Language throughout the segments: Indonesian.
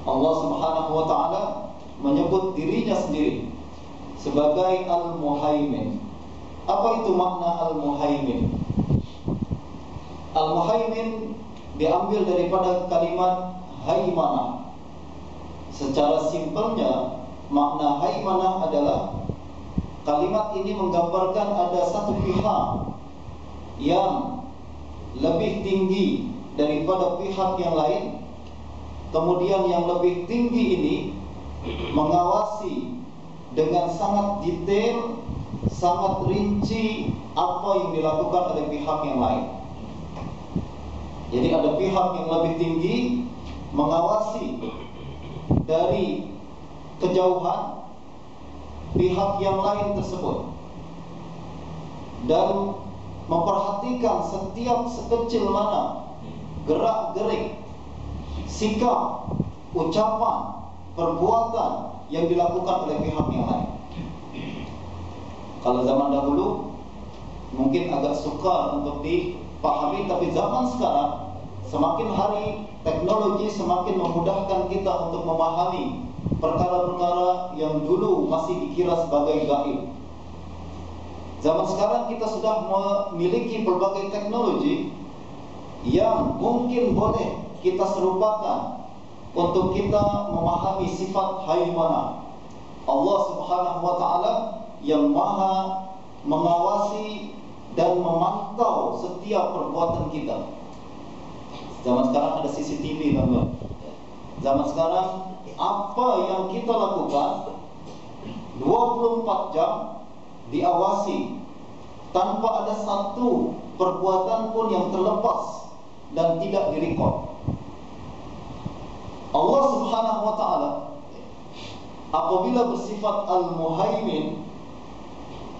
Allah Subhanahu wa ta'ala menyebut dirinya sendiri sebagai Al-Muhaimin. Apa itu makna Al-Muhaimin? Al-Muhaimin diambil daripada kalimat haimanah. Secara simpelnya, makna haimanah adalah kalimat ini menggambarkan ada satu pihak yang lebih tinggi daripada pihak yang lain. Kemudian yang lebih tinggi ini mengawasi dengan sangat detail, sangat rinci apa yang dilakukan oleh pihak yang lain. Jadi ada pihak yang lebih tinggi mengawasi dari kejauhan pihak yang lain tersebut dan memperhatikan setiap sekecil mana gerak-gerik, sikap, ucapan, perbuatan yang dilakukan oleh pihak yang lain. Kalau zaman dahulu mungkin agak sukar untuk dipahami, tapi zaman sekarang semakin hari teknologi semakin memudahkan kita untuk memahami perkara-perkara yang dulu masih dikira sebagai gaib. Zaman sekarang kita sudah memiliki berbagai teknologi yang mungkin boleh kita serupakan untuk kita memahami sifat haimanah Allah Subhanahu wa ta'ala yang maha mengawasi dan memantau setiap perbuatan kita. Zaman sekarang ada CCTV, teman-teman. Zaman sekarang apa yang kita lakukan 24 jam diawasi tanpa ada satu perbuatan pun yang terlepas dan tidak direkod. Allah Subhanahu wa ta'ala apabila bersifat Al-Muhaimin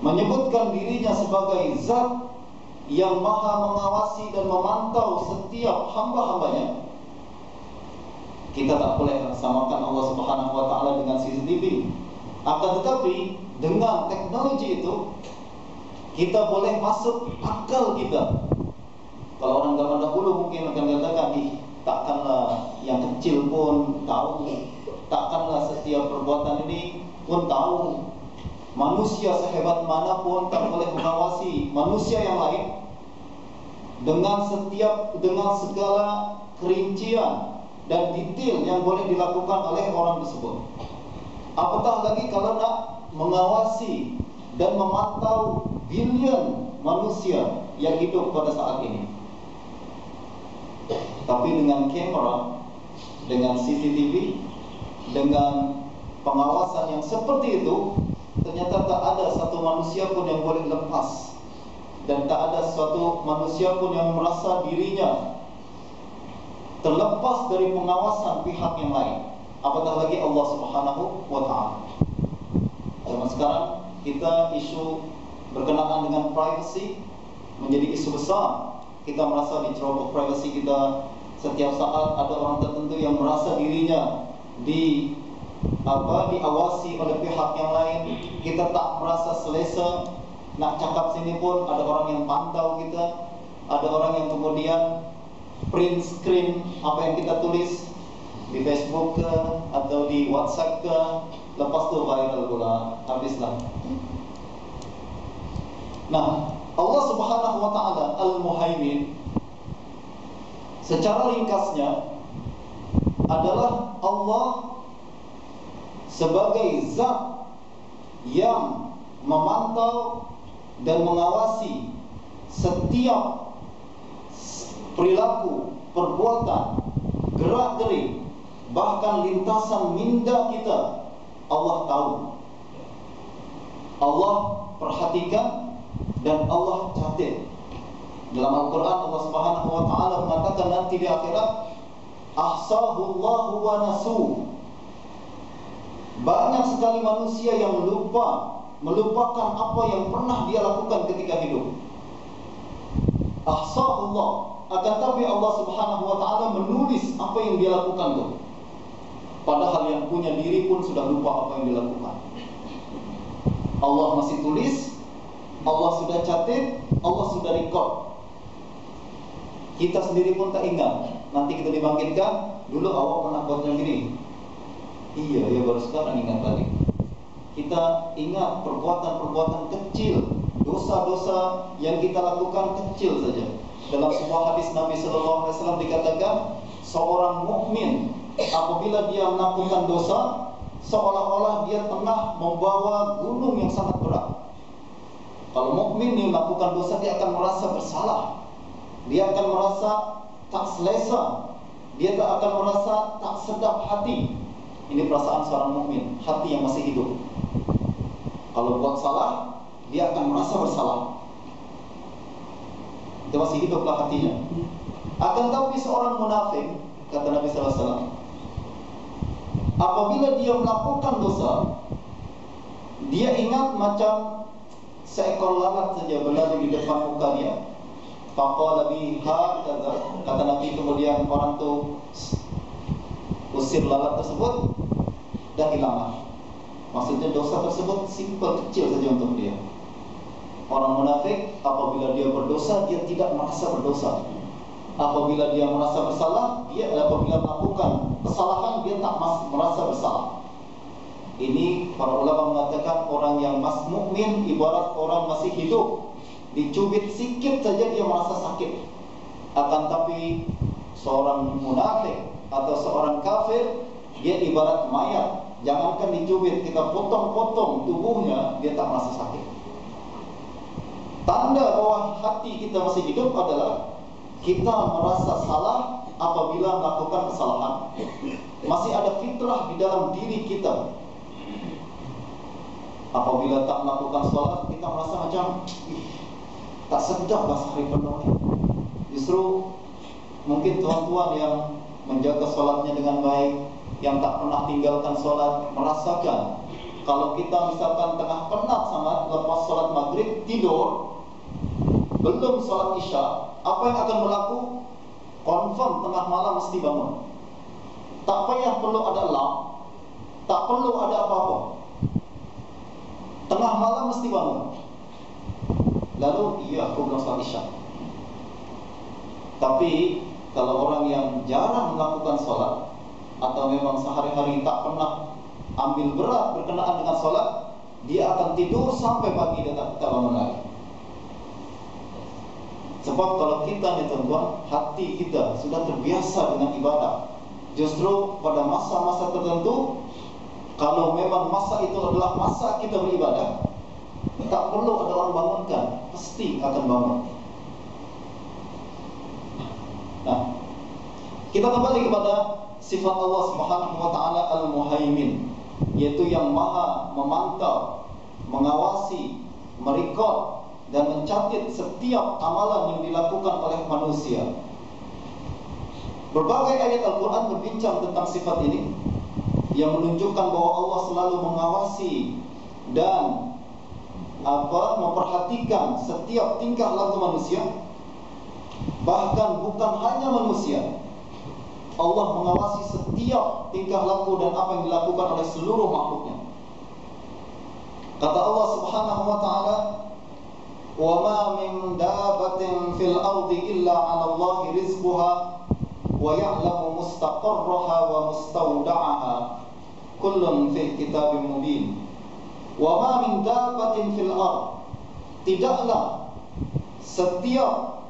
menyebutkan dirinya sebagai zat yang maha mengawasi dan memantau setiap hamba-hambanya. Kita tak boleh samakan Allah Subhanahu wa ta'ala dengan CCTV. Akan tetapi dengan teknologi itu kita boleh masuk akal kita. Kalau orang zaman dahulu mungkin akan katakan, takkanlah yang kecil pun tahu, takkanlah setiap perbuatan ini pun tahu. Manusia sehebat manapun tak boleh mengawasi manusia yang lain dengan segala kerincian dan detail yang boleh dilakukan oleh orang tersebut. Apatah lagi kalau nak mengawasi dan memantau bilion manusia yang hidup pada saat ini. Tapi dengan kamera, dengan CCTV, dengan pengawasan yang seperti itu, ternyata tak ada satu manusia pun yang boleh lepas, dan tak ada suatu manusia pun yang merasa dirinya terlepas dari pengawasan pihak yang lain, apatah lagi Allah Subhanahu wa ta'ala. Zaman sekarang kita isu berkenaan dengan privacy menjadi isu besar. Kita merasa diceroboh privasi kita. Setiap saat ada orang tertentu yang merasa dirinya diawasi oleh pihak yang lain. Kita tak merasa selesa. Nak cakap sini pun ada orang yang pantau kita. Ada orang yang kemudian print screen apa yang kita tulis di Facebook ke atau di WhatsApp ke, lepas tu viral pula, habislah. Nah, Allah Subhanahu wa ta'ala Al-Muhaimin secara ringkasnya adalah Allah sebagai zat yang memantau dan mengawasi setiap perilaku, perbuatan, gerak-gerik, bahkan lintasan minda kita. Allah tahu, Allah perhatikan, dan Allah catat. Dalam Al-Quran Allah Subhanahu wa ta'ala mengatakan nanti di akhirat, ahsahullahu wa nasu. Banyak sekali manusia yang melupakan apa yang pernah dia lakukan ketika hidup. Ahsahullah, akan tapi Allah Subhanahu wa ta'ala menulis apa yang dia lakukan tuh. Padahal yang punya diri pun sudah lupa apa yang dilakukan. Allah masih tulis, Allah sudah catat, Allah sudah record. Kita sendiri pun tak ingat. Nanti kita dibangkitkan, dulu awak pernah buat yang gini. Iya, ya baru sekarang ingat lagi. Kita ingat perbuatan-perbuatan kecil, dosa-dosa yang kita lakukan kecil saja. Dalam sebuah hadis Nabi Sallallahu Alaihi Wasallam dikatakan, seorang mukmin apabila dia melakukan dosa, seolah-olah dia tengah membawa gunung yang sangat berat. Kalau mukmin yang melakukan dosa, dia akan merasa bersalah, dia akan merasa tak selesa, dia tak akan merasa tak sedap hati. Ini perasaan seorang mukmin, hati yang masih hidup. Kalau buat salah, dia akan merasa bersalah. Dia masih hiduplah hatinya. Akan tapi seorang munafik, kata Nabi sallallahu alaihi wasallam, apabila dia melakukan dosa, dia ingat macam seekor lalat saja berlari di depan muka dia. Faqala biha kadza, kata Nabi, kemudian orang tu usir lalat tersebut dan hilang. Maksudnya dosa tersebut simple, kecil saja untuk dia. Orang munafik apabila dia berdosa, dia tidak merasa berdosa. Apabila dia merasa bersalah, apabila melakukan kesalahan, dia tak merasa bersalah. Ini para ulama mengatakan orang yang mukmin ibarat orang masih hidup, dicubit sikit saja dia merasa sakit. Akan tapi seorang munafik atau seorang kafir, dia ibarat mayat. Jangankan dicubit, kita potong-potong tubuhnya, dia tak merasa sakit. Tanda bahwa hati kita masih hidup adalah kita merasa salah apabila melakukan kesalahan. Masih ada fitrah di dalam diri kita. Apabila tak melakukan sholat, kita merasa macam tak sedap bahasa hari penuh. Justru mungkin tuan-tuan yang menjaga sholatnya dengan baik, yang tak pernah tinggalkan sholat, merasakan kalau kita misalkan tengah penat sangat lepas sholat maghrib, tidur, belum sholat isya, apa yang akan berlaku? Confirm tengah malam mesti bangun. Tak payah perlu ada alarm, tak perlu ada apa-apa. Tengah malam mesti bangun. Lalu iya, aku belum sholat isya. Tapi kalau orang yang jarang melakukan sholat, atau memang sehari-hari tak pernah ambil berat berkenaan dengan sholat, dia akan tidur sampai pagi dia tak bangun lagi. Sebab kalau kita nih tuan-tuan, hati kita sudah terbiasa dengan ibadah. Justru pada masa-masa tertentu, kalau memang masa itu adalah masa kita beribadah, tak perlu ada orang bangunkan, pasti akan bangun. Nah, kita kembali kepada sifat Allah Subhanahu wa taala Al-Muhaimin, yaitu yang Maha memantau, mengawasi, merekod dan mencatat setiap amalan yang dilakukan oleh manusia. Berbagai ayat Al-Quran berbincang tentang sifat ini, yang menunjukkan bahwa Allah selalu mengawasi dan memperhatikan setiap tingkah laku manusia. Bahkan bukan hanya manusia, Allah mengawasi setiap tingkah laku dan apa yang dilakukan oleh seluruh makhluknya. Kata Allah Subhanahu wa taala, "Wa ma min dabbatin fil ardi illa 'ala Allahi rizquha wa ya'lamu mustaqarraha wa mustawda'aha kullun fi kitabim mubin." Wa ma min dabbatin fil ard, tidaklah setiap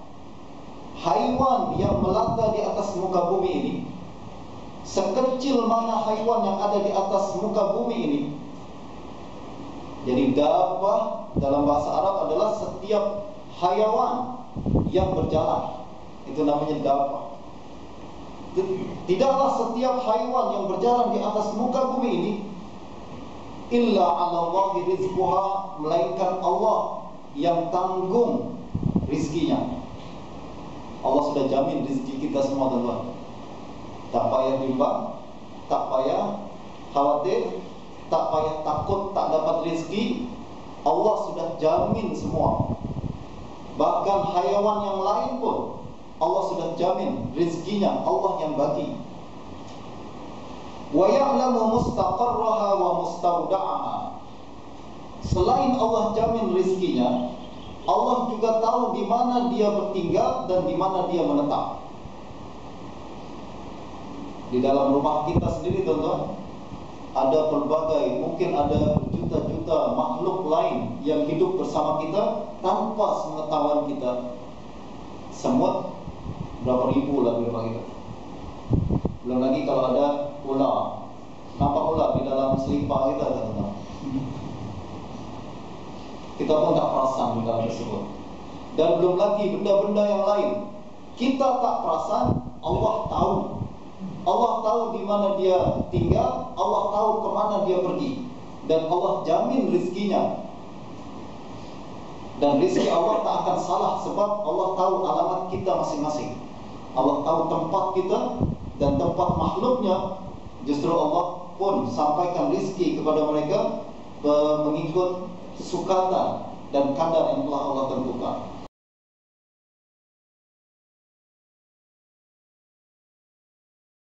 haiwan yang melata di atas muka bumi ini, sekecil mana haiwan yang ada di atas muka bumi ini. Jadi dabbah dalam bahasa Arab adalah setiap hayawan yang berjalan, itu namanya dabbah. Tidaklah setiap haiwan yang berjalan di atas muka bumi ini illa 'ala Allahi rizquha, melainkan Allah yang tanggung rizkinya. Allah sudah jamin rezeki kita semua, teman-teman. Tak payah bimbang, tak payah khawatir, tak payah takut tak dapat rezeki. Allah sudah jamin semua. Bahkan hayawan yang lain pun Allah sudah jamin rezekinya, Allah yang bagi. Wa ya'lamu mustaqarraha wa mustawda'aha. Selain Allah jamin rezekinya, Allah juga tahu di mana dia bertinggal dan di mana dia menetap. Di dalam rumah kita sendiri, teman-teman, ada pelbagai, mungkin ada berjuta-juta makhluk lain yang hidup bersama kita tanpa pengetahuan kita. Semut berapa ribu lah berapa kita. Belum lagi kalau ada ular. Nampak ular di dalam selipar kita, teman-teman. Kita pun tak perasan di dalam tersebut. Dan belum lagi benda-benda yang lain. Kita tak perasan, Allah tahu. Allah tahu di mana dia tinggal, Allah tahu ke mana dia pergi, dan Allah jamin rizkinya. Dan rizki Allah tak akan salah, sebab Allah tahu alamat kita masing-masing. Allah tahu tempat kita dan tempat makhluknya. Justru Allah pun sampaikan rizki kepada mereka mengikut sukatan dan kadar yang telah Allah tentukan.